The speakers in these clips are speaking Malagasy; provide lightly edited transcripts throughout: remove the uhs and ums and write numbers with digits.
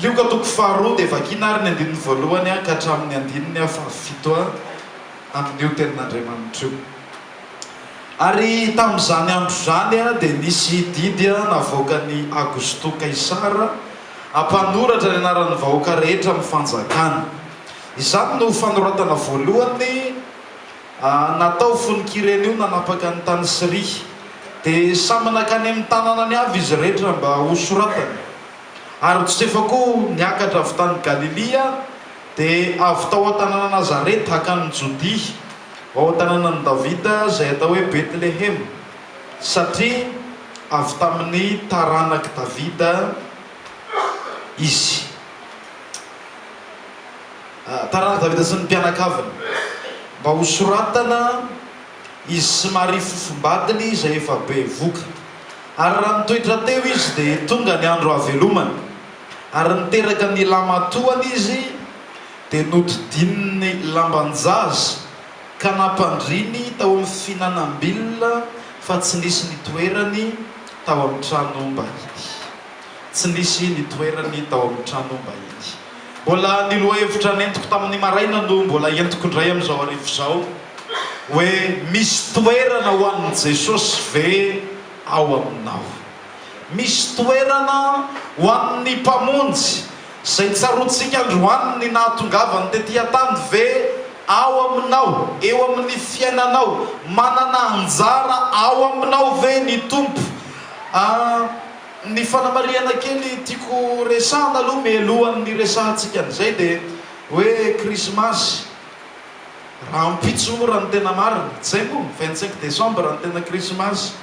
Lioka toko faharoa dia vakina ary ny andininy voalohany ka hatramin'ny andininy fahafito amin'io tenin'Andriamanitra io. Ary tamin'izany andro zany dia nisy didy navoaka ny Augusto Kaisara hampanoratra ny anaran'ny vahoaka rehetra amin'ny fanjakana. Izany no fanoratana voalohany natao fonikirena io nanapaka ny tany Siria. Dia samy nakany amin'ny tanànany avy izy rehetra mba hosoratany. Ary Josefa koa niakatra avy tany Galilea dia avy tao an-tanàna Nazareta hakany Jodia, ao an-tanànan'i Davida izay atao hoe Betlehem, satria avy tamin'ny taranaky Davida izy. Taranaky Davida sy ny mpianakaviny mba hosoratana izy somary fofombadiny izay efa be voka. Ary raha nitoetra teo izy dia tonga ny andro havelomany. Ary niteraka ny lamatoany izy dia nodidininy lambanjaza ka nampandriny tao amin'ny finanam-bilona fa tsy nisy nitoerany tao amin'ny trano-mbahiny. Tsy nisy nitoerany tao amin'ny trano-mbahiny. Mbola niloha hevitra nentiko tamin'ny maraina no mbola entiko indray amin'izao arivo izao hoe misy toerana ho an'i Jesosy ve ao aminao. Misy toerana ho an'ny mpamonjy izay tsaroantsika androany ny nahatongavany tetỳ an-tany ve ao aminao, eo amin'ny fiainanao, manana anjara ao aminao ve ny tompo. Ny fanamariana kely tiako resahana aloha mialohan'ny resahantsika an'izay dia hoe krismasy raha mpitsora ny tena marina, tsy zay moa 25 décembre ny tena krismasy.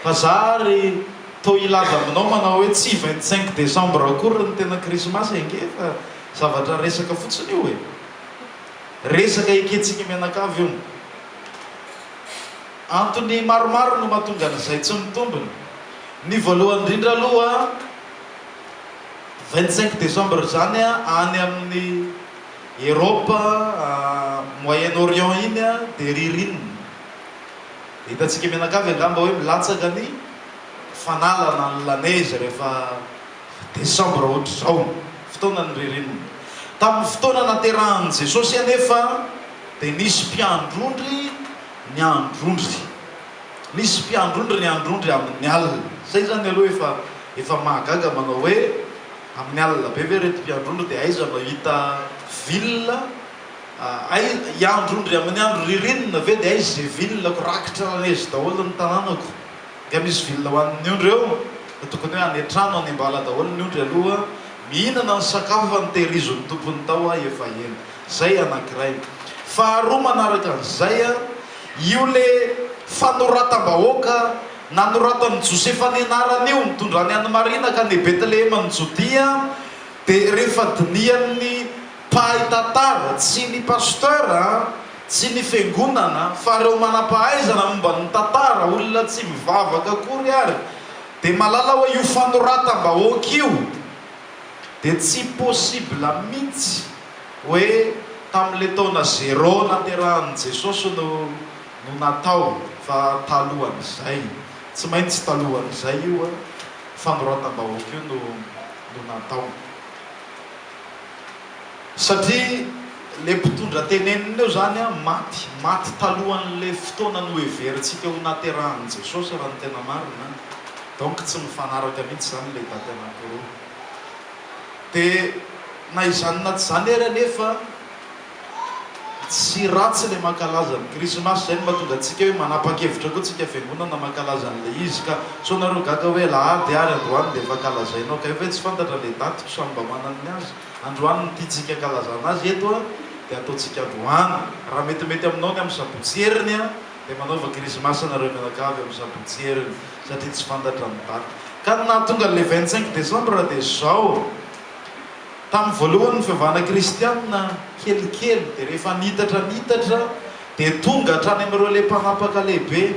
Fa za ary to ilaza aminao manao hoe tsy 25 décembre akory ny tena krismasy enge fa zavatra resaka fotsiny io e. Resaka eketsika mianakavy io. Antony maromaro no mahatonga an'izay tsy mitombina. Ny voalohany indrindra aloha 25 décembre zany any amin'ny Europa, Moyen-Orient iny dia ririnina. Hitantsika mianakavy angamba hoe milatsaka ny fanalana ny lanezy rehefa décembre ohatr'izao, fotoana ny ririnina. Tamin'ny fotoana naterahan'i Jesosy anefa dia nisy mpiandrondry ny androndry. Nisy mpiandrondry ny androndry amin'ny alina. Zay zany aloha efa mahagaga manao hoe amin'ny alina be ve reto mpiandrondry dia aiza mahita vilona iandrondry amin'ny andro ririnina ve dia aiza izay vilonako rakitra lanezy daholo ny tanànako. Ka misy vilona ho an'ny ondry eo tokony hoe any an-trano any ambala daholo ny ondry aloha mihinana ny sakafo fa nitehirizon'ny tompony tao efa ela. Zay anankiray. Faharoa manaraka an'izay io le fanoratam-bahoaka nanoratan'i Josefa ny anarany io mitondra ny any marina ka ny Betlehem ny Jodia dia rehefa dinian'ny mpahay tantara, tsy ny pasteur, tsy ny fiangonana fa ireo manam-pahaizana momba ny tantara, olona tsy mivavaka akory ary dia malala hoe io fanoratam-bahoaka io dia tsy possible mihitsy hoe tamin'ilay taona 0 naterahan'i Jesosy no natao fa talohan'izay. Tsy maintsy talohan'izay io fanoratam-bahoaka io no natao. Satria le mpitondra tenenina eo zany maty talohan'le fotoana no heverintsika ho naterahan'i Jesosy raha ny tena marina. Donc tsy mifanaraka mihitsy zany le daty anankiroa. Dia na izany na tsy zany ary anefa tsy ratsy le mankalaza ny krismasy. Zay no mahatonga antsika hoe manapa-kevitra koa tsika fiangonana mankalaza an'le izy ka so nareo gaga hoe lahady ary androany dia efa kalazainao ka efa tsy fantatra le daty ko samy mba manany azy. Androany ny tiatsika kalazana azy eto dia ataontsika androany. Raha metimety aminao ny amin'ny sabotsy heriny dia manaova krismasy nareo mianakavy amin'ny sabotsy heriny satria tsy fantatra ny daty. Ka nahatonga le 25 décembre dia zao tamin'ny voalohany fivavahana kristianina kelikely dia rehefa nitatra dia tonga hatrany amin'ireo le mpanapaka lehibe,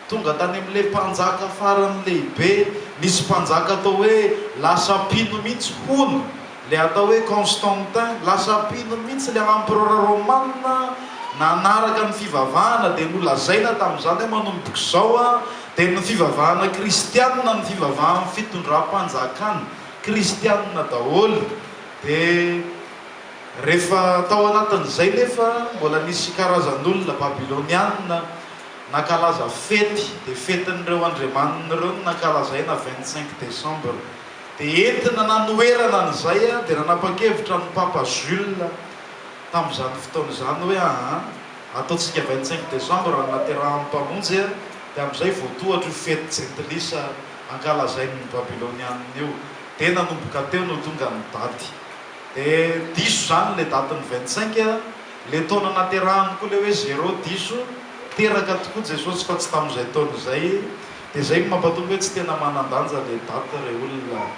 tonga tany amin'le mpanjaka farany lehibe. Nisy mpanjaka atao hoe lasa pino mihitsy hono, le atao hoe Constantin, lasa pino mihitsy le empereur romanina nanaraka ny fivavahana dia nolazaina tamin'izany hoe manomboka izao dia ny fivavahana kristianina ny fivavahana fitondram-panjakana. kristianina daholo. Dia rehefa tao anatin'izay nefa mbola nisy karazan'olona babilonianina nakalaza fety. Dia fetin'ireo andriamanina ireo nakalazaina 25 décembre. Dia entina nanoerana an'izay a, dia nanapa-kevitra ny papa Jules tamin'izany fotoana izany hoe ataontsika 25 décembre naterahan'ny mpamonjy a, dia amin'izay voatohatra io fety jentilisa ankalazain'ny babilonianina io. Dia nanomboka teo no tonga ny daty. Dia diso zany le datiny 25 a, le taona naterahany koa le hoe 0 diso, teraka tokoa Jesosy fa tsy tamin'izay taona izay. Dia zay mampatonga hoe tsy tena manan-danja le data re olona.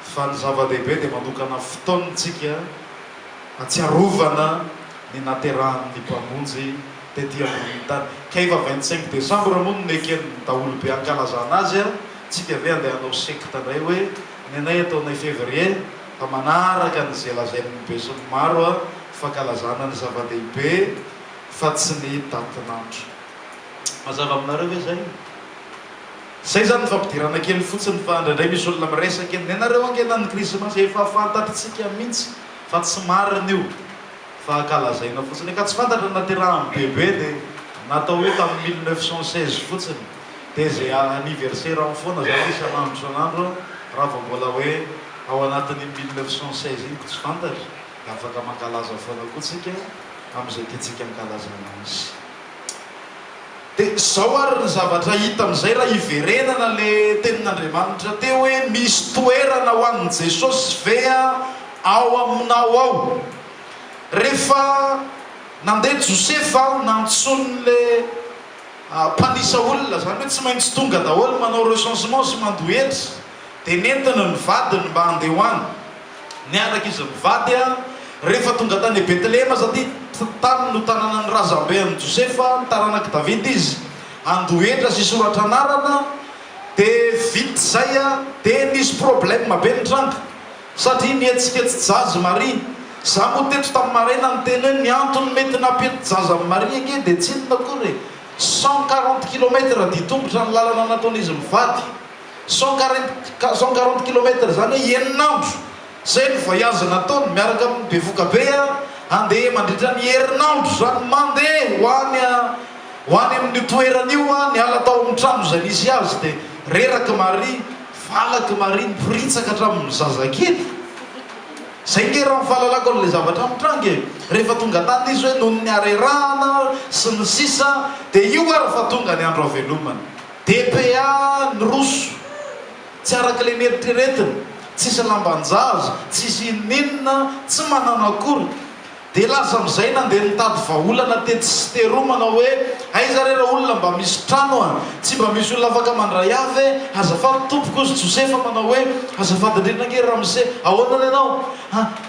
Fa ny zava-dehibe dia manokana fotoanantsika atsiarovana ny naterahan'ny mpamonjy tetỳ ambony tany. Kaifa 25 décembre moa no neken'ny daholo be ankalazana azy a, tsika ve andeha hanao sekta indray hoe ny anay ataonay février, fa manaraka ny zay lazain'ny be sy ny maro a fankalazana ny zava-dehibe fa tsy ny datin'andro. Mazava aminareo ve zay? Zay zany fampidirana kely fotsiny fa indraindray misy olona miresaka ny anareo angenan'ny krismasy efa fantatritsika mihitsy fa tsy marina io fa ankalazaina fotsiny. Ka tsy fantatra naterahan'ny bebe dia natao hoe tamin'ny 1916 fotsiny. Dia zay anniversaire amin'ny foana zany isan'andro isan'andro raha vao mbola hoe ao anatin'ny 1916 iny ko tsy fantatra. Dia afaka mankalaza foana koa tsika amin'izay tiantsika ankalazana azy. Dia zao ary ny zavatra hita amin'izay raha iverenana le tenin'Andriamanitra teo hoe misy toerana ho an'i Jesosy vea ao aminao ao. Rehefa nandeha Josefa nantsony le mpanisa olona zany hoe tsy maintsy tonga daholo manao recensement sy mandohetra. Dia nentina ny vadiny mba handeha ho any. Niaraka izy mivady a, rehefa tonga tany Betlehema sady tany no tanànan'ny razamben'i Josefa, ny taranaky Davidy izy, andohetra sy soratra anarana. Dia vita zay a, dia nisy problème be ny tranga satria nihetsiketsy jazy Maria. Za moa teto tamin'ny maraina nyteny hoe ny antony mety nampety jaza amin'ny Maria ange dia tsy inona akory 140 km ditombotra ny lalana nataon'izy mivady. 140 km zany hoe enin'andro. Zay ny voyage nataony miaraka amin'ny bevoka be a, andeha mandritra ny herinandro zany mandeha ho any amin'ny toeran'io a, niala tao amin'ny trano zay nisy azy. Dia reraka Maria, valaky Maria nipiritsaka hatramin'ny zazakely. Zay nge raha mifahalalako an'ilay zavatra amin'ny trange. Rehefa tonga tany izy hoe noho ny arerahana sy ny sisa, dia io ary fa tonga ny andro havelomana. DPA ny roso, tsy arak'ilay nieritreretina, tsisy lambanjaza, tsisy ninona, tsy manana akory. Dia lasa amin'izay nandeha nitady vahaolana tety sy teroa manao hoe aiza re raha olona mba misy trano a, tsy mba misy olona afaka mandray avy. Azafady tompoko izy Josefa manao hoe azafady indrindra nge Ramse, ahoana ianao?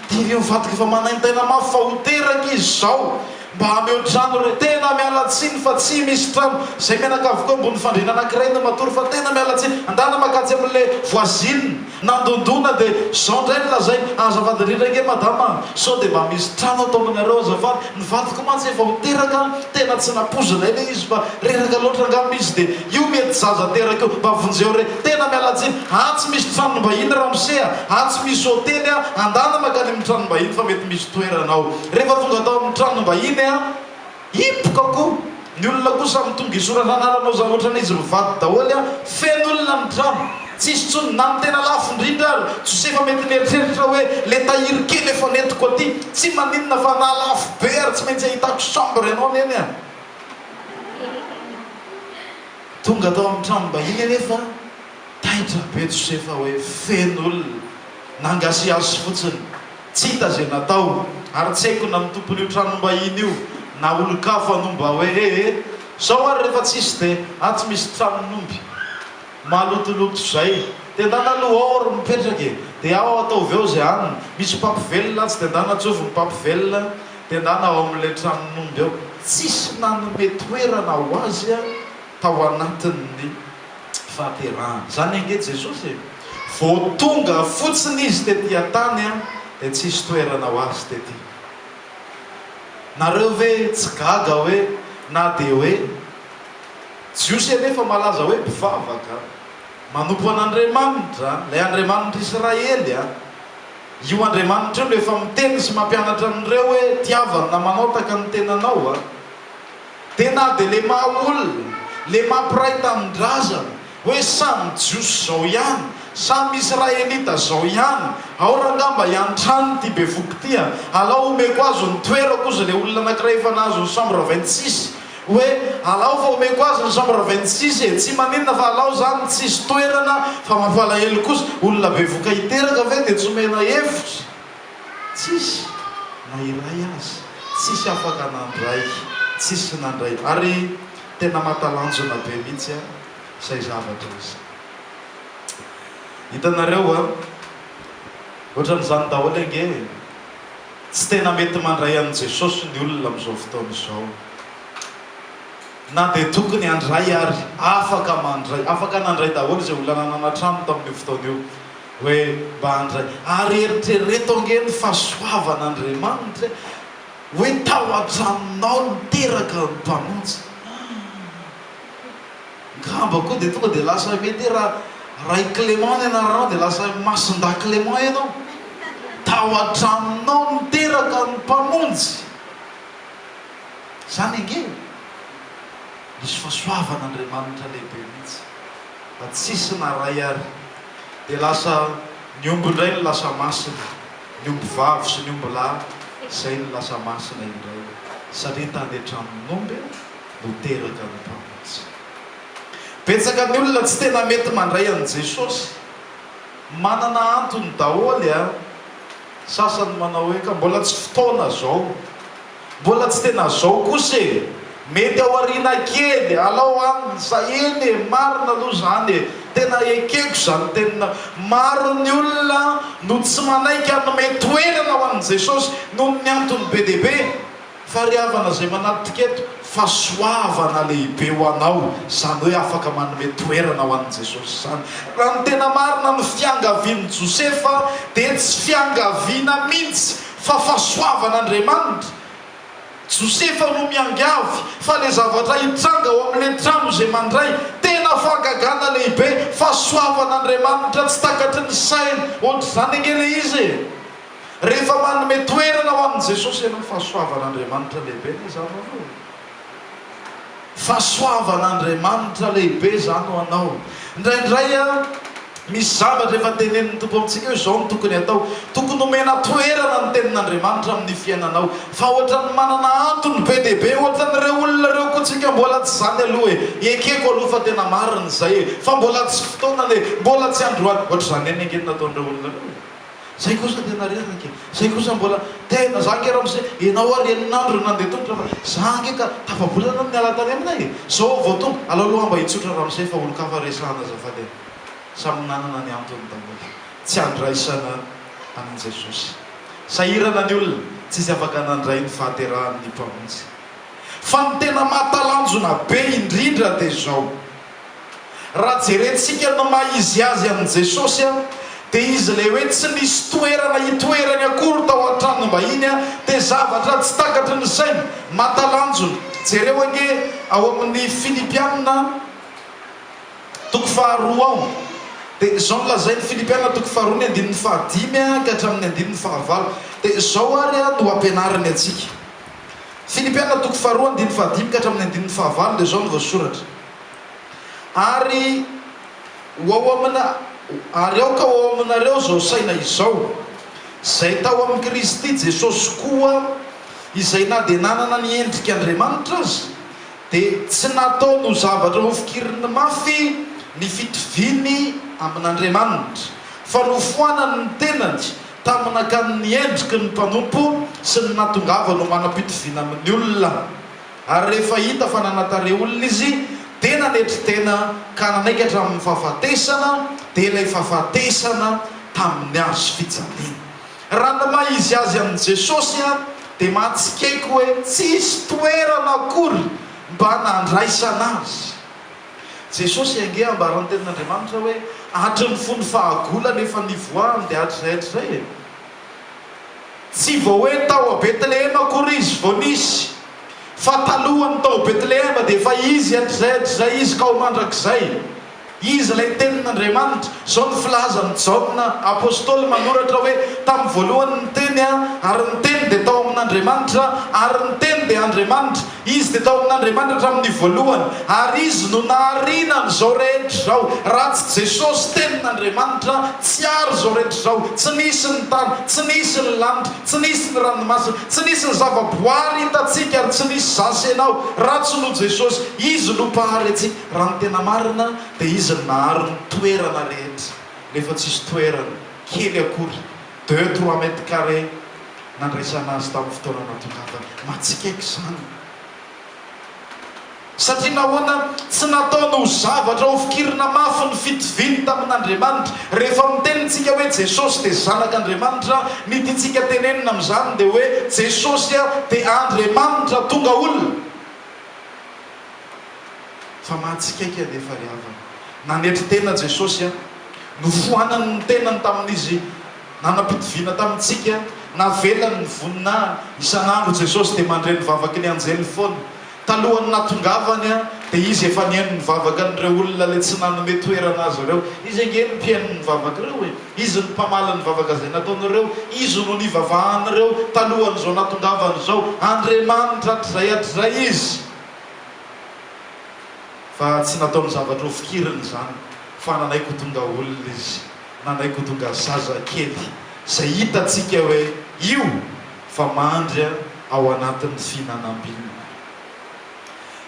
Dia mivadika efa manaintena mafy fa ho teraka izy zao mba hameo trano re. Tena miala tsiny fa tsy misy trano. Zay menaka avokoa ambony fandriana anankiray no matory fa tena miala tsiny. Andana makatsy amin'le voisine nandondona dia zao indray nolazay, azafady indrindra nge madama, sao dia mba misy trano atao aminareo azafady. Ny vadiko mantsy efa ho teraka, tena tsy napozina iny izy fa reraka loatra angamba izy. Dia io mety zaza teraka io mba vonjeo re. Tena miala tsiny, tsy misy trano mbahiny Ramse a, tsy misy hôtely a, andana makany amin'ny trano mbahiny fa mety misy toeranao. Rehefa tonga tao amin'ny trano mbahiny hipoka koa ny olona kosa mitonga isoratra anaranao za ohatrana izy mivady daholo a, feno olona ny trano, tsisy tsony na ny tena lafo indrindra ary. Josefa mety nieritreritra hoe le tahiry kely efa nentiko aty, tsy maninona fa na lafo be ary tsy maintsy ahitako chambre ianao neny a. Tonga tao amin'ny trano mbahiny anefa taitra be Josefa hoe feno olona, nangasy azy fotsiny, tsy hita zay natao. Ary tsy haiko na ny tompon'io trano mbahiny io na olo-kafa no mba hoe zao ary rehefa tsisy dia tsy misy tranonomby malotoloto zay. Dia ndana aloha or mipetraka dia ao atao veo zay anina, misy papivelona tsy dia ndana tsovy ny papivelona, dia ndana ao amin'ilay tranonomby ao. Tsisy nanome toerana ho azy a tao anatin'ny fahaterahana. Zany ange Jesosy vao tonga fotsiny izy tetỳ an-tany a, dia tsisy toerana ho azy tetỳ. Nareo ve tsy gaga hoe na dia hoe Jiosy anefa malaza hoe mpivavaka, manompo an'Andriamanitra, ilay Andriamanitra Israely io Andriamanitra io rehefa miteny sy mampianatra an'ireo hoe tiavana na manotaka ny tenanao tena dia le maha olona le mampiray tamin-drazana hoe samy jiosy zao ihany, samy israelita zao ihany, ao rangamba iantrano ty bevoky ty alao omeko azo ny toera koza le olona anankiray efa nahazo ny chambre 26 hoe alao fa omeko azo ny chambre 26 tsy maninona fa alao zany tsisy toerana fa mampalahelo kosa olona bevoka hiteraka ve dia tsy omena efitra, tsisy na iray azy, tsisy afaka nandray, tsisy nandray, ary tena matalanjona be mihitsy zay zavatra izy. Hitanareo ohatran'izany daholo ange tsy tena mety mandray an' Jesosy ny olona amin'izao fotoana izao, na dia tokony handray ary afaka mandray, afaka nandray daholo izay olona nananatrano tamin'io fotoana io hoe mba handray, ary eritrereto ange ny fahasoavan'Andriamanitra hoe tao an-tranonao niteraka ny mpamonjy. Ngamba koa dia tonga dia lasa mety raha ray Clément ny anaranao dia lasa mason-da Clément ianao, tao an-tranonao niteraka ny mpamonjy. Zany ange misy fahasoavan'Andriamanitra lehibe mihitsy, fa tsisy naray ary dia lasa ny omby indray no lasa masina, ny omby vavy sy ny omby lahy izay no lasa masina indray, satria tany an-tranon'omby no teraka ny mpamonjy. Betsaka ny olona tsy tena mety mandray an' Jesosy, manana antony daholo sasany manao hoe ka mbola tsy fotoana zao, mbola tsy tena zao kosa mety ao ariana kely alao aminy za eny marina aloha zany tena ekeko zany tena maro ny olona no tsy manaiky anome toerana ho an' Jesosy noho ny antony be dia be, fariavana zay manatiketo fahasoavana lehibe ho anao, zany hoe afaka manome toerana ho an' Jesosy zany. Raha ny tena marina ny fiangavian'i Josefa dia tsy fiangaviana mihitsy fa fahasoavan'Andriamanitra. Josefa no miangavy fa le zavatra hitranga ao amin'le trano zay mandray tena fahagagana lehibe, fahasoavan'Andriamanitra tsy takatry ny sainy, ohatr'izany ange le izy rehefa manome toerana ho an' Jesosy ianao, fahasoavan'Andriamanitra lehibe ny zany anao, fahasoavan'Andriamanitra lehibe zany ho anao. Indraindray misy zavatra efa tenenin'ny tompo amintsika hoe zao no tokony atao, tokony omena toerana ny tenin'Andriamanitra amin'ny fiainanao, fa ohatran'ny manana antony be dia be, ohatran'ireo olona reo koa tsika mbola tsy zany aloha ekeko aloha fa tena marina izay fa mbola tsy fotoana mbola tsy androany, ohatr'izany eny ange nataon'ireo olona reo. Zay kosa tena reraka, zay kosa mbola tena zany raha misy ianao ary enin'andro nandeha tongotra fa za nge ka tafabolana miala tany aminay zao vao tonga alaloha mba hitsotra raha misy fa olo-kafa resahana zafady samy nanana ny antony daholo, tsy andraisana amin' Jesosy. Sahirana ny olona tsisy afaka nandray ny fahaterahan'ny mpamonjy, fa ny tena mahatalanjona be indrindra dia zao, raha jerentsika no maha izy azy amin' Jesosy dia izy le hoe tsy nisy toerana hitoerany akory tao an-tranom-bahiny dia zavatra tsy takatry ny sainy, mahatalanjona. Jereo ange ao amin'ny Filipianina toko faharoa ao dia zao nolazay ny Filipianina toko faharoa ny andinin'ny fahadimy ka hatramin'ny andinin'ny fahavalo, dia zao ary no ampianariny atsika. Filipianina toko faharoa andinin'ny fahadimy ka hatramin'ny andinin'ny fahavalo dia zao no voasoratra: ary ao ka ao aminareo zao saina izao zay tao amin'ny Kristy Jesosy koa, izay na dia nanana ny endrik'Andriamanitra azy dia tsy natao no zavatra hofikiriny mafy ny fitoviny amin'Andriamanitra, fa nofoanany ny tenany tamin'akan'ny endriky ny mpanompo sy ny natongava no manam-pitoviana amin'ny olona. Ary rehefa hita fa nanatare olona izy dia nanetry tena ka nanaikatra amin'ny fahafatesana, dia ilay fahafatesana tamin'ny azo fijaliana. Raha ny maha izy azy amin' Jesosy dia mahatsikaiky hoe tsisy toerana akory mba nandraisana azy. Jesosy ange ambaran'ny tenin'Andriamanitra hoe hatry ny fony fahagolana efa nivoahany dia hatrizay tsy vao hoe tao a Betlehema akory izy vao nisy, fa talohany tao Betlehema dia efa izy hatrizay izy ka ho mandrakizay, izy ilay tenin'Andriamanitra. Zao ny filazan'ny Jaona apôstôly manoratra hoe tamin'ny voalohany ny teny ary ny teny dia tao amin'Andriamanitra ary ny teny dia Andriamanitra. Izy dia tao amin'Andriamanitra amin'ny voalohany ary izy no nahariana n'izao rehetra zao. Raha tsy Jesosy tenin'Andriamanitra tsy ary zao rehetra zao. Tsy nisy ny tany, tsy nisy ny lanitra, tsy nisy ny ranomasina, tsy nisy ny zavaboary hitantsika ary tsy nisy zasy ianao raha tsy no Jesosy. Izy no mpahary antsika. Raha ny tena marina dia izy nahary ny toerana rehetra. Rehefa tsisy toerana kely akory 2-3 mètres carrés nandraisana azy tamin'ny fotoana natongavana. Matsikaiky izany. Satria nahoana tsy nataony ho zavatra ho fikirina mafy ny fitoviny tamin'Andriamanitra. Rehefa mitenitsika hoe Jesosy dia zanak'Andriamanitra, ny tiantsika tenenina amin'izany dia hoe Jesosy dia Andriamanitra tonga olona. Fa matsikaiky anefa ry havana. Nanetry tena Jesosy nofohanany ny tenany tamin'izy nanam-pitoviana tamintsika, navelany ny vonina isan'andro. Jesosy dia mandray ny vavaky ny anjely foana. Talohany natongavany dia izy efa nihaino ny vavaka an'ireo olona le tsy nanome toerana azy ireo. Izy ange ny mpihaino ny vavaka ireo izy ny mpamala ny vavaka izay nataon'ireo, izy no nivavahan'ireo talohan'izao natongavany izao. Andriamanitra hatrizay hatrizay izy. Fa tsy nataony zavatra ho fikiriny izany, fa nanaiko tonga olona izy, nanaiko tonga zaza kely izay hitantsika hoe io fa mandry ao anatin'ny fihinanam-bilona.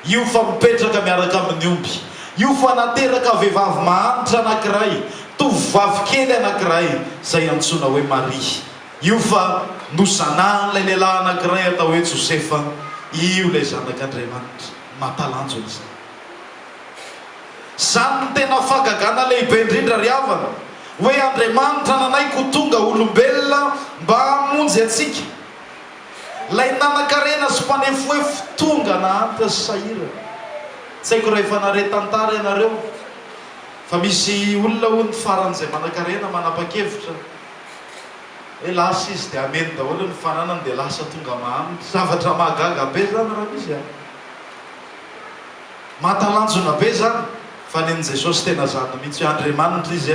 Io fa mipetraka miaraka amin'ny omby. Io fa nateraka vehivavy mahanitra anankiray, tovovavy kely anankiray izay antsoina hoe Maria. Io fa nosanahany ilay lehilahy anankiray atao hoe Josefa. Io ilay zanak'Andriamanitra. Matalanjona izany. Izany ny tena fahagagana lehibe indrindra ry havana, hoe Andriamanitra nanaiko tonga olombelona mba hamonjy atsika. Lay nanan-karena sy mpanefoefo tonga nahanta sy sahira. Tsy haiko raha efa nare tantara ianareo, fa misy olona ho ny faran'izay manan-karena manapa-kevitra hoe lasa izy dia ameny daholo ny fananany dia lasa tonga mahanitra. Zavatra mahagaga be zany raha misy mahatalanjona be zany. Fa ny Jesosy tena zany mihitsy hoe Andriamanitra izy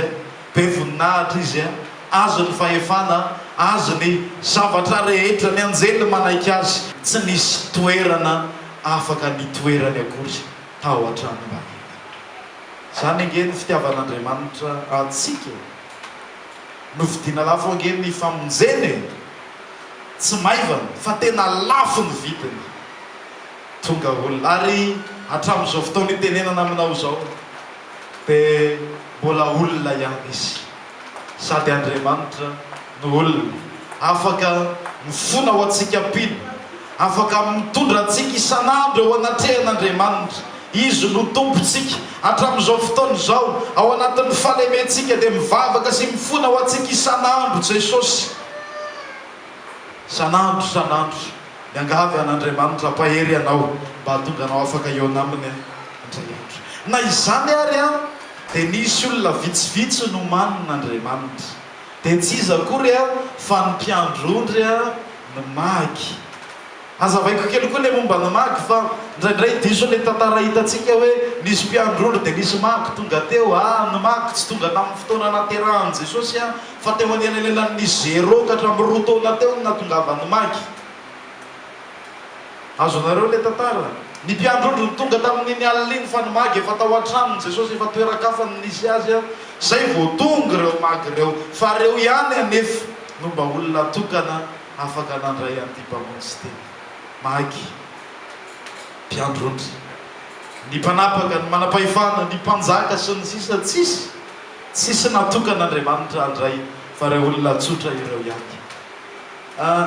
be voninahitra izy azo ny fahefana, azo ny zavatra rehetra. Ny anjely manaiky azy, tsy nisy toerana afaka nitoerany akory tao an-trano mbaniny. Zany ange ny fitiavan'Andriamanitra antsika. Novidiana lafo ange ny famonjeny, tsy maivana fa tena lafo ny vidiny. Tonga olona ary hatramin'izao fotoana itenenana aminao zao dia mbola olona ihany izy, sady Andriamanitra no olona afaka mifona ho antsika pino, afaka mitondra antsika isan'andro ao anatrehan'Andriamanitra. Izy no tompontsika hatramin'izao fotoana izao. Ao anatin'ny falementsika dia mivavaka sy mifona ho antsika isan'andro Jesosy. Isan'andro, isan'andro miangavy an'Andriamanitra ampahery anao mba hatonga anao afaka eo aminy indray andro. Na izany ary dia nisy olona vitsivitsy no manin'Andriamanitra. Dia tsy izy akory fa ny mpiandrondry ny magy. Azavaiko kely koa ilay momba ny magy, fa indraindray diso ilay tantara hitantsika hoe nisy mpiandrondry dia nisy magy tonga teo. Ny magy tsy tonga tamin'ny fotoana naterahan'i Jesosy fa teo any elanelan'ny 0 ka hatramin'ny 2 taona teo ny natongavan'ny magy. Azonareo ilay tantara? Ny mpiandrondry ny tonga tamin'iny alina iny fa ny magy efa tao an-tranony Jesosy, efa toeran-kafany nisy azy zay vao tonga ireo magy ireo. Fa reo ihany anefa no mba olona tokana afaka nandray an'ity mpamonjy teny. Magy, mpiandrondry, ny mpanapaka, ny manam-pahefana, ny mpanjaka sy ny sisa, tsisy natokan'Andriamanitra andray fa reo olona tsotra ireo ihany.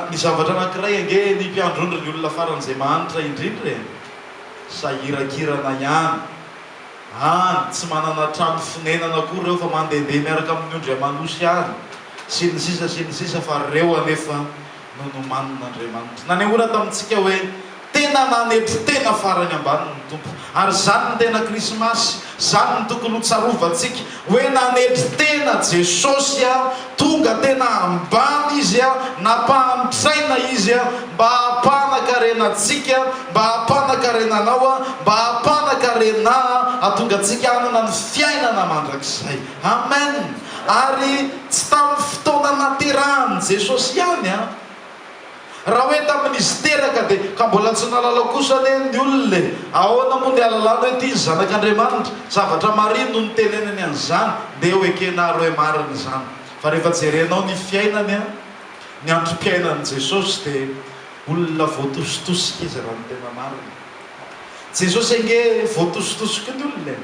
Ny zavatra anankiray ange ny mpiandrondry ny olona faran'izay mahanitra indrindra sahirakirana ihany. Tsy manana trano fonenana koa reo fa mandehandeha miaraka amin'ny ondry amanosy ihany sy ny sisa fa reo anefa no manin'Andriamanitra. Nanehoana tamintsika hoe tena nanetry tena farany ambany ny tompo, ary zany ny tena krismasy, zany ny tokony ho tsarovantsika hoe nanetry tena Jesosy tonga tena ambany izy nampahampisaina izy mba hampanakarena antsika, mba hampanakarena anao, mba hampanakarena ahatonga antsika hanana ny fiainana mandrakizay. Amen. Ary tsy tamin'ny fotoana naterahany Jesosy ihany raha hoe tamin'izy teraka dia ka mbola tsy nalala kosa ny olona ahoana moa ny alalana hoe ty izy zanak'Andriamanitra, zavatra mariny no nitenenany an'izany dia hoe kenaro hoe mariny izany. Fa rehefa jerenao ny fiainany ny androm-piainan'i Jesosy dia olona voatositosika izy raha ny tena marina. Jesosy ange voatositosika ny olona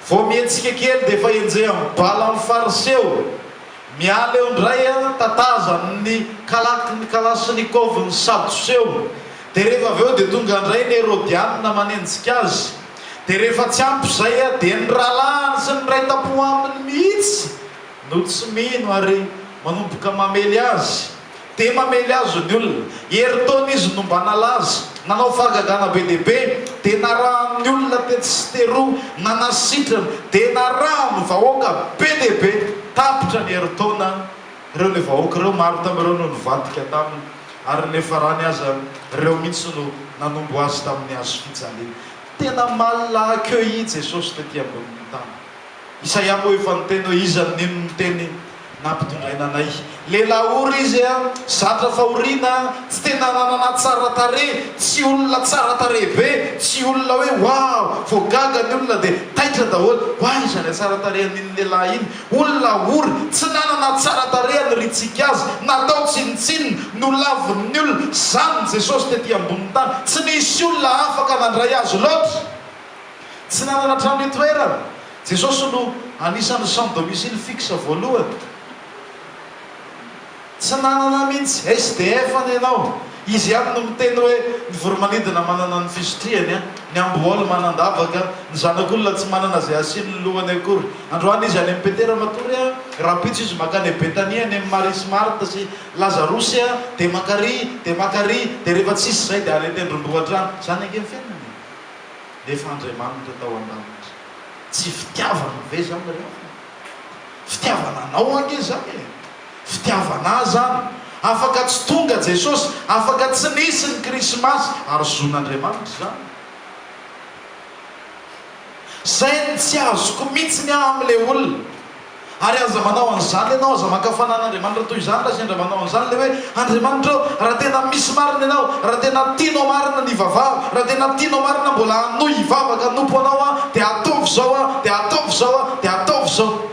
vao mietsika kely dia efa enjeh amin'ny bala amin'ny fariseo. Miala eo indray tatazany kalasinikovy ny sadoseo. Dia rehefa avy eo dia tonga indray ny Herodianina manenjika azy. Dia rehefa tsy ampy izay dia ny rahalahy sy ny ray tapo aminy mihitsy no tsy mino ary manomboka mamely azy. Dia mamely azy ny olona. Heritaona izy no mba nalaza, nanao fahagagana be dehibe, dia narahan'ny olona tetsyteroa, nanasitrana, dia naraha ny vahoaka be dehibe. Tapitra ny heritaona ireo le vahoaka ireo, maro tamin'ireo no nivadika taminy, ary nefa rany aza ireo mihitsy no nanombo azy tamin'ny hazo fijaliana. Tena malina accueilli Jesosy tetỳ ambonin'ny tany. Isaia moa efa niteny hoe iza nino niteny nampitondrainanay. Lelaory izy zatra fahoriana, tsy tena nanana tsara tarehy, tsy olona tsara tarehy be, tsy olona hoe wow voagaga ny olona dia taitra daholo hoa izany tsara tarehy an'iny lehilahy iny. Olona ory tsy nanana tsara tarehy nyritsika azy, natao tsinitsininy no lavin'ny olona. Zany Jesosy tetỳ ambonin'ny tany, tsy nisy olona afaka nandray azy loatra, tsy nanana trano itoerana. Jesosy no anisan'ny sans domicile fixe voalohany. Tsy nanana mihitsy SDF any ianao. Izy ihany no miteny hoe ny voromanidina manana ny fisotriany, ny amboholo manandavaka, ny zanak'olona tsy manana zay asiany lohany akory. Androany izy any amin'ny Petera matory rapitso izy makany Betania any amin'ny Marie sy Marta sy Lazarosy dia makary dia rehefa tsisy zay dia any tendrombohitra any. Zany ange fiainana nefa Andriamanitra tao an-danitra. Tsy fitiavana ve zany rehefa fitiavana anao ange zany fitiavana zany. Afaka tsy tonga Jesosy, afaka tsy nisy ny krismasy ary zon'Andriamanitra zany. Zay ny tsy azoko mihitsy ny amin'ilay olona. Ary aza manao an'izany ianao, aza makafanan'Andriamanitra toy izany raha sendra manao an'izany le hoe Andriamanitra raha tena misy marina ianao, raha tena tianao marina ny vavava, raha tena tianao marina mbola hanohy hivavaka nompo anao dia ataovy zao dia ataovy zao dia ataovy zao.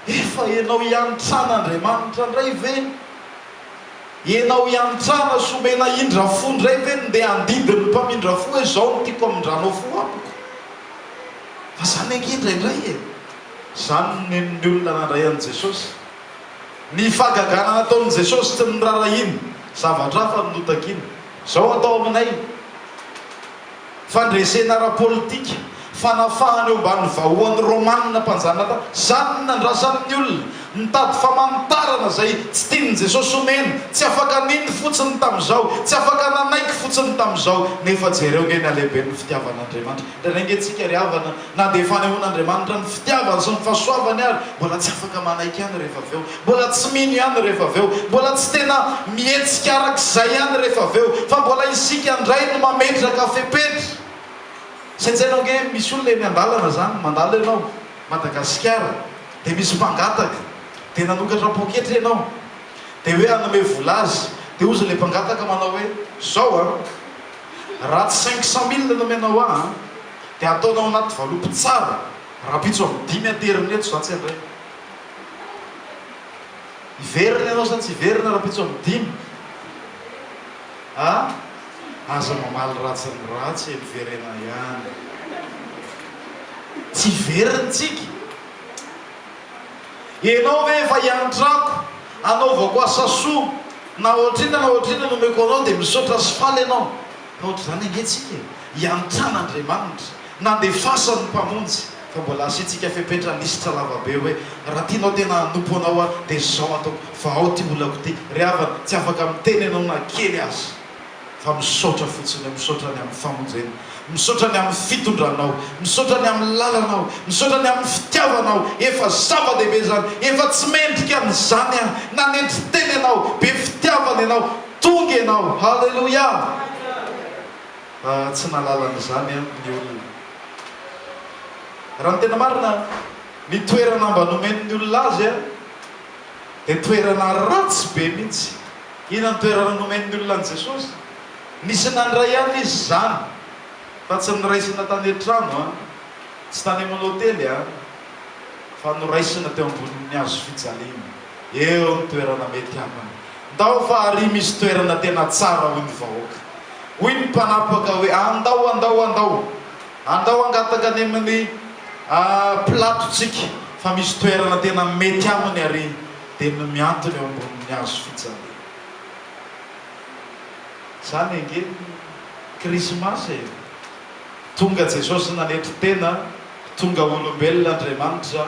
Efa ianao iantrana ndray ve? Ianao iantrana somena indra fo ndray ve ndeha andidiny mpamindra fo hoe zao no tiako amindranao fo amiko? Fa zany ange indraindray zany ny olona nandray an'i Jesosy. Ny fahagagana nataon'i Jesosy tsy nirarahiny zavatra hafa notakiny. Zao atao aminay fandresena ara-politika, fanafahany eo ambany vahoan'ny Romanina mpanjanaka. Zany nandrasan'ny olona nitady famantarana zay tsy tian'i Jesosy omena. Tsy afaka niny fotsiny tamin'izao, tsy afaka nanaiky fotsiny tamin'izao. Nefa jereo nge ny alehibe ny fitiavan'Andriamanitra. Ndraindray antsika ry havana na dia fanehoan'Andriamanitra ny fitiavany sy ny fahasoavany ary mbola tsy afaka manaiky ihany rehefa avy eo, mbola tsy mino ihany rehefa avy eo, mbola tsy tena mihetsika arak'izay ihany rehefa avy eo, fa mbola isika indray no mametraka fepetra. Sainjainao nge misy olona eny andalana zany, mandala ianao Madagasikara dia misy mpangataka dia nanokatra poketra ianao dia hoe hanome vola azy. Dia ozy le mpangataka manao hoe zao raha tsy 500 000 nomenao dia ataonao anaty valopy tsara, rapitso amin'ny 5 ateriny eto zany tsy andray. Iverina ianao sa tsy iverina rapitso amin'ny 5? Aza mamaly ratsy ny ratsy miverena ihany. Tsy veritsika. Ianao ve efa hiantrako anaovako asa soa na ohatrina nomeko anao dia misaotra sy faly ianao. Ohatra zany angetsika hiantran'Andriamanitra nandefasa ny mpamonjy. Fa mbola asitsika fepetra nisitra lavabe hoe raha tianao tena hanompo anao dia zao ataoko, fa ao ty olako ty. Ry havana tsy afaka miteny ianao na kely azy, fa misaotra fotsiny, misaotra ny amin'ny famonjena, misaotra ny amin'ny fitondranao, misaotra ny amin'ny lalanao, misaotra ny amin'ny fitiavanao. Efa zava-dehibe zany, efa tsy mendrika n'izany nanendry teny ianao, be fitiavana ianao, tonga ianao. Halleluja. tsy nalalanyzany ny olona. Raha ny tena marina ny toerana mba nomen'ny olona azy dia toerana ratsy be mihitsy. Ina ny toerana nomen'ny olona an' Jesosy? Nisy nandray ihany izy zany, fa tsy noraisina tany an-trano tsy tany amin'ny hôtely fa noraisina teo ambonin'ny hazo fijaliana. Eo ny toerana mety aminy. Ndao fa ary misy toerana tena tsara hoy ny vahoaka, hoy ny mpanapaka hoe andao angataka any amin'ny platotsika, fa misy toerana tena mety aminy ary dia no miantony eo ambonin'ny hazo fijaliana. Zany ange krismasy tonga Jesosy nanetry tena, tonga olombelona Andriamanitra,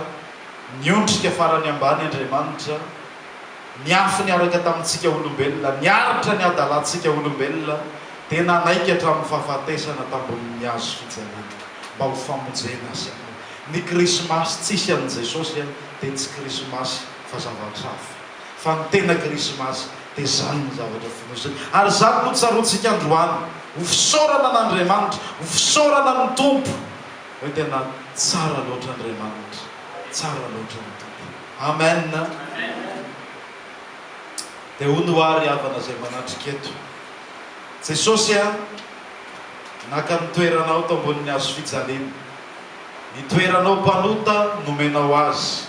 niondrika farany ambany Andriamanitra, niafy niaraka tamintsika olombelona, niaritra ny adalantsika olombelona, tena naika hatramin'ny fahafatesana tambonin'ny hazo fijaliana mba ho famonjena azy. Ny krismasy tsisy an' Jesosy dia tsy krismasy fa zavatra hafa, fa ny tena krismasy dia zany ny zavatra finosana. Ary zany no tsaroantsika androany, ho fisaorana n'Andriamanitra, ho fisaorana ny Tompo hoe tena tsara loatra Andriamanitra, tsara loatra ny Tompo. Amen. Dia hoy no ary havana izay manatrika eto, Jesosy naka nitoeranao tao ambonin'ny hazo fijaliana, nitoeranao mpanota nomenao azy,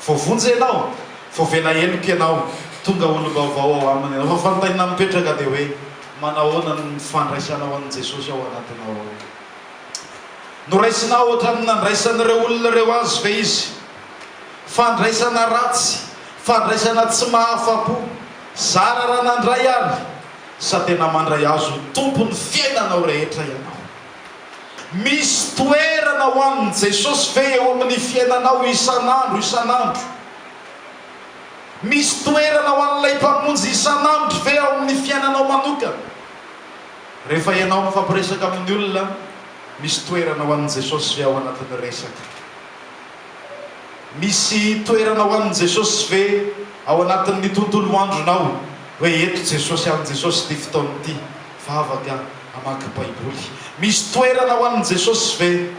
voavonjenao, voavela heloka ianao, tonga olo-baovao ao aminy ianao. Fa fantaina mipetraka dia hoe manahoana ny fandraisanao an' Jesosy ao anatinao ao. Noraisinao ohatran'ny nandraisan'ireo olona ireo azy ve izy? Fandraisana ratsy, fandraisana tsy mahafa-po. Zara raha nandray ary sa tena mandray azo tompo ny fiainanao rehetra ianao. Misy toerana ho an'i Jesosy ve eo amin'ny fiainanao isanandro? Misy toerana ho an'ilay mpamonjy isanandro ve ao amin'ny fiainanao manokana? Rehefa ianao mifampiresaka amin'ny olona, misy toerana ho an'i Jesosy ve ao anatin'ny resaka? Misy toerana ho an'i Jesosy ve ao anatin'ny tontolo andronao hoe eto Jesosy an' Jesosy ty fotoana ity vavaka hamaky baiboly? Misy toerana ho an'i Jesosy ve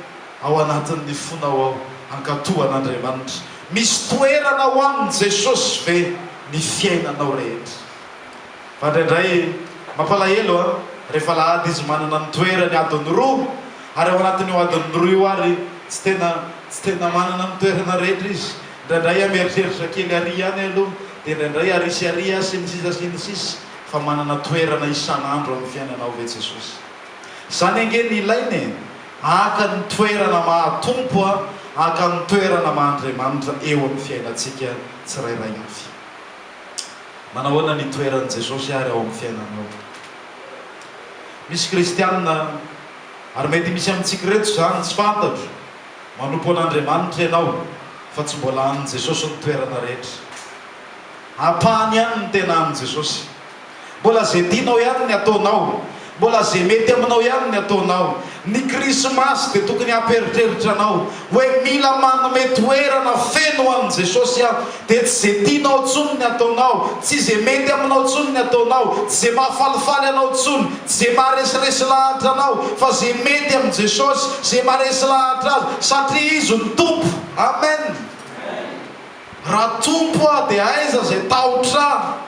ao anatin'ny fonao ao ankatohan'Andriamanitra? Misy toerana ho an'i Jesosy ve ny fiainanao rehetra? Fa indraindray mampalahelo rehefa lahady izy manana ny toerany adiny roa, ary ao anatin'io adiny roa io ary tsy tena manana ny toerana rehetra izy. Indraindray mieritreritra kely ary ihany aloha, dia indraindray arisy ary sy ny sisa, fa manana toerana isanandro amin'ny fiainanao ve Jesosy? Zany ange ny ilainy aka ny toerana mahatompo, aka ny toerana mahandriamanitra eo amin'ny fiainantsika tsirairay avy. Manahoana ny toeran'i Jesosy ary ao amin'ny fiainanao? Misy kristianina ary mety misy amintsika reto zany tsy fantatro, manompo an'Andriamanitra ianao fa tsy mbola an' Jesosy ny toerana rehetra. Ampahany ihany ny tena an' Jesosy. Mbola zay tianao ihany ny ataonao, mbola zay mety aminao ihany ny ataonao. Ny krismasy dia tokony hampieritreritra anao hoe mila manome toerana feno an' Jesosy dia tsy zay tianao tsony ny ataonao, tsy zay mety aminao tsony ny ataonao, tsy zay mahafalifaly anao tsony, tsy zay maharesiresi lahatra anao, fa zay mety am' Jesosy, zay maharesy lahatra azy, satria izy ny Tompo. Amen. Raha Tompo dia aiza zay tahotra?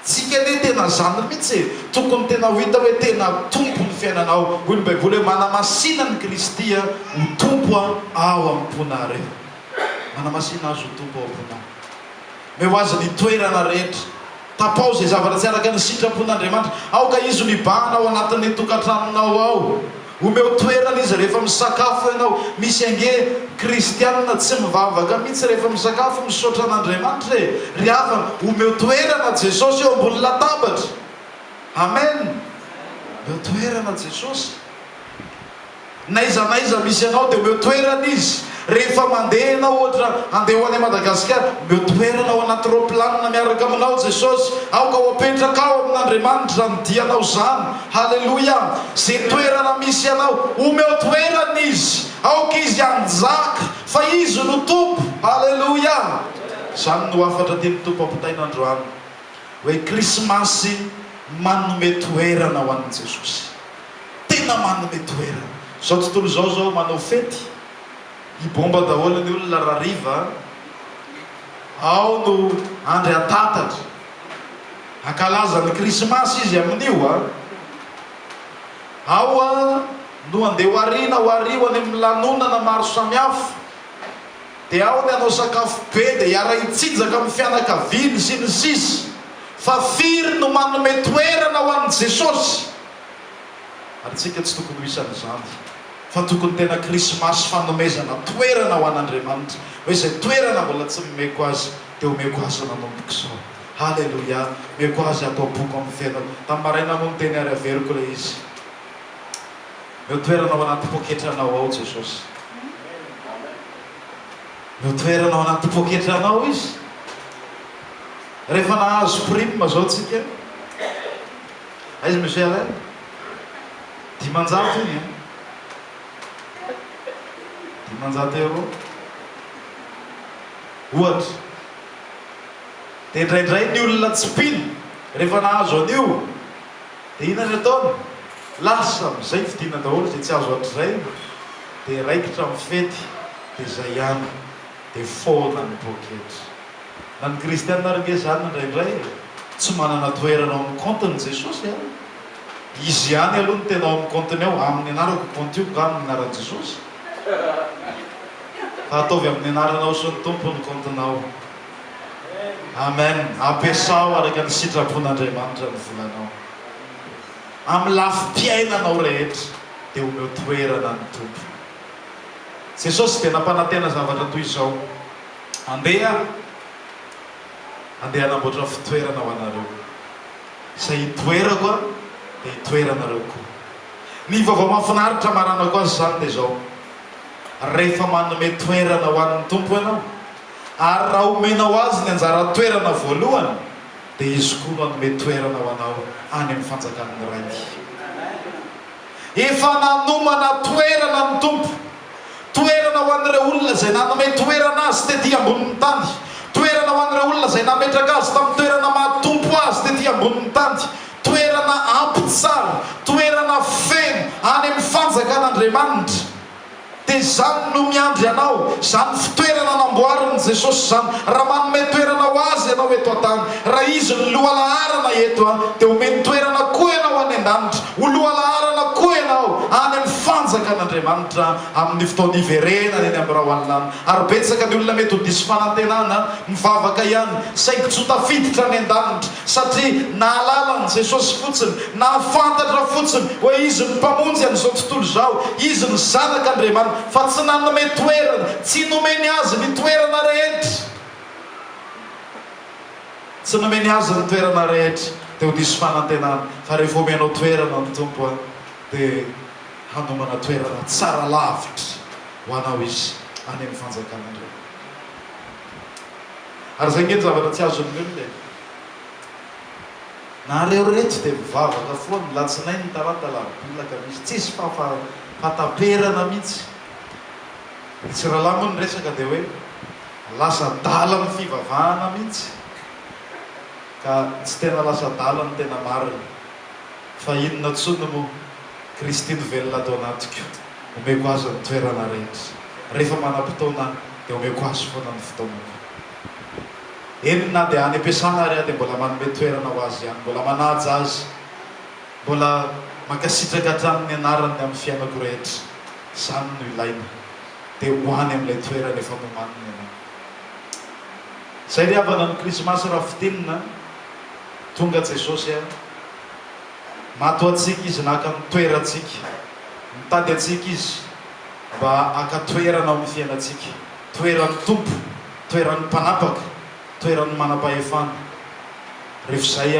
Tsika dia tena zany mihitsy, tokony tena ho hita hoe tena Tompo ny fiainanao. Hoy ny Baiboly hoe manamasina ny Kristy ho Tompo ao am-ponareo. Manamasina azy ho Tompo ao am-ponareo. Me ho azy ny toerana rehetra, tapao zay zavatra tsy araka ny sitrapon'Andriamanitra, aoka izy mibahana ao anatin'ny tokantranonao ao. Omeo toerana izy rehefa misakafo ianao. Misy ange kristianina tsy mivavaka mihitsy rehefa misakafo misaotra an'Andriamanitra ry havana. Omeo toerana Jesosy eo ambony latabatra. Amen. Omeo toerana Jesosy. Naiza misy anao dia omeo toerana izy. Rehefa mandeha ianao ohatra andeha ho any Madagasikara, omeo toerana ao anaty roplanina miaraka aminao Jesosy. Aoka ho apetraka ao amin'Andriamanitra ny dianao zany. Halleluja. Zay toerana misy anao, omeo toerana izy. Aoka izy anjaka fa izy no Tompo. Halleluja. Zany no afatra teny Tompo ampitaina androany hoe krismasy manome toerana ho an'i Jesosy. Tena manome toerana. Zao tontolo zao manao fety. Ibomba daholo ny olona rariva. Ao no andry atatatra. Ankalaza ny krismasy izy amin'io ao no andeha hoarina hoariho any amin'ny lanonana maro samihafa. Dia ao ny anao sakafo be dia hiara-hitsinjaka amin'ny fianakaviany sy ny sisa. Fa firy no manome toerana ho an'i Jesosy. Ary tsika tsy tokony ho isan'izany. Fa tokony tena krismasy fanomezana toerana ho an'Andriamanitra. Hoe izay toerana mbola tsy momeko azy dia omeko azy nanomboka izao. Halleluja. Meko azy atao boko amin'ny fiainana. Tamin'ny maraina moa ny teny ary averiko ilay izy. Meo toerana ao anaty poketranao ao Jesosy. Meo toerana ao anaty poketranao izy. Rehefa nahazo prime zao tsika. Aiza monsieur Alain? 10,000 iny. 10,000 euro. Ohatra. Dia indraindray ny olona tsy mpino. Rehefa nahazo an'io. Dia inona ny ataony? Lasa amin'izay fidiana daholo izay tsy azo hatrizay. Dia raikitra amin'ny fety. Dia izay ihany. Dia foana ny poketra. Na ny kristianina ary nge zany indraindray. Tsy manana toerana ao amin'ny compte-ny Jesosy. Izy ihany aloha ny tena ao amin'ny compte-ny ao. Amin'ny anarako compte io ka amin'ny anaran'i Jesosy. Fa ataovy amin'ny anaranao sy ny tompo ny compte-nao. Amen. Ampiasao araka ny sitrapon'Andriamanitra ny volanao. Amin'ny lafim-piainanao rehetra dia omeo toerana ny tompo. Jesosy dia nampanantena zavatra toy izao. Andeha hanamboatra fitoerana ho anareo. Izay hitoerako dia hitoeranareo koa. Ny vaovao mahafinaritra maranako azy izany dia izao. Rehefa manome toerana ho an'ny tompo ianao, ary raha omenao azy ny anjara toerana voalohany, dia izy koa no hanome toerana ho anao any amin'ny fanjakan'ny raiky. Efa nanomana toerana ny tompo. Toerana ho an'ireo olona izay nanome toerana azy tetỳ ambonin'ny tany. Toerana ho an'ireo olona izay nametraka azy tamin'ny toerana mahatompo azy tetỳ ambonin'ny tany. Toerana ampy tsara, toerana feno any amin'ny fanjakan'Andriamanitra. Dia izany no miandry anao, izany fitoerana namboarin'i Jesosy izany. Raha manome toerana ho azy ianao eto an-tany, raha izy ny lohalaharana eto dia omeny toerana koa ianao any an-danitra. Ho lohalaharana koa ianao any amin'ny fanjakan'Andriamanitra amin'ny fotoana iverenana eny amin'ny rahoalinany. Ary betsaka ny olona mety ho diso fanantenana mivavaka ihany, saingy tsy ho tafiditra any an-danitra satria nahalala an'i Jesosy fotsiny, nahafantatra fotsiny hoe izy ny mpamonjy an'izao tontolo izao, izy ny zanak'Andriamanitra. Fa tsy nanome toerana, tsy nomeny azy ny toerana rehetra. Tsy nomeny azy ny toerana rehetra dia ho diso fanantenana. Fa rehefa omenao toerana ny tompo dia hanomana toerana tsara lavitra ho anao izy any amin'ny fanjakan'Andriamanitra. Ary izay ngeny zavatra tsy azon'ny olona. Na reo rehetra dia mivavaka foana, latsinainy tarantalam-bolaka misy tsisy fataperana mihitsy. Tsy rahalahy moa ny resaka dia hoe lasa dala ny fivavahana mihitsy. Ka tsy tena lasa dala ny tena marina. Fa inona tsony moa Kristiny velona atao anatiko. Omeko azy ny toerana rehetra. Rehefa manam-potoana dia omeko azy foana ny fotoanako. Eny na dia any am-piasana ary dia mbola manome toerana ho azy ihany. Mbola manaja azy. Mbola mankasitraka hatraminy anarany amin'ny fiainako rehetra. Izany no ilaina. Dia hoany amin'ilay toerana efa nomaniny ianao. Izay ry havana ny krismasy raha fitinina, tonga Jesosy mato antsika izy naka mitoerantsika. Mitady antsika izy mba haka-toerana amin'ny fiainantsika. Toeran'ny tompo, toeran'ny mpanapaka, toeran'ny manam-pahefana. Rehefa izay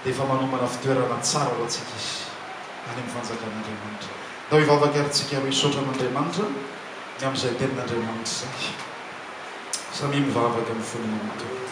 dia efa manomana fitoerana tsara ho antsika izy any amin'ny fanjakan'Andriamanitra. Da hivavaka arintsika ho hisaotra an'Andriamanitra ny amin'izay tenin'Andriamanitra izay. Samy mivavaka amin'ny fonina amin'ny tompo.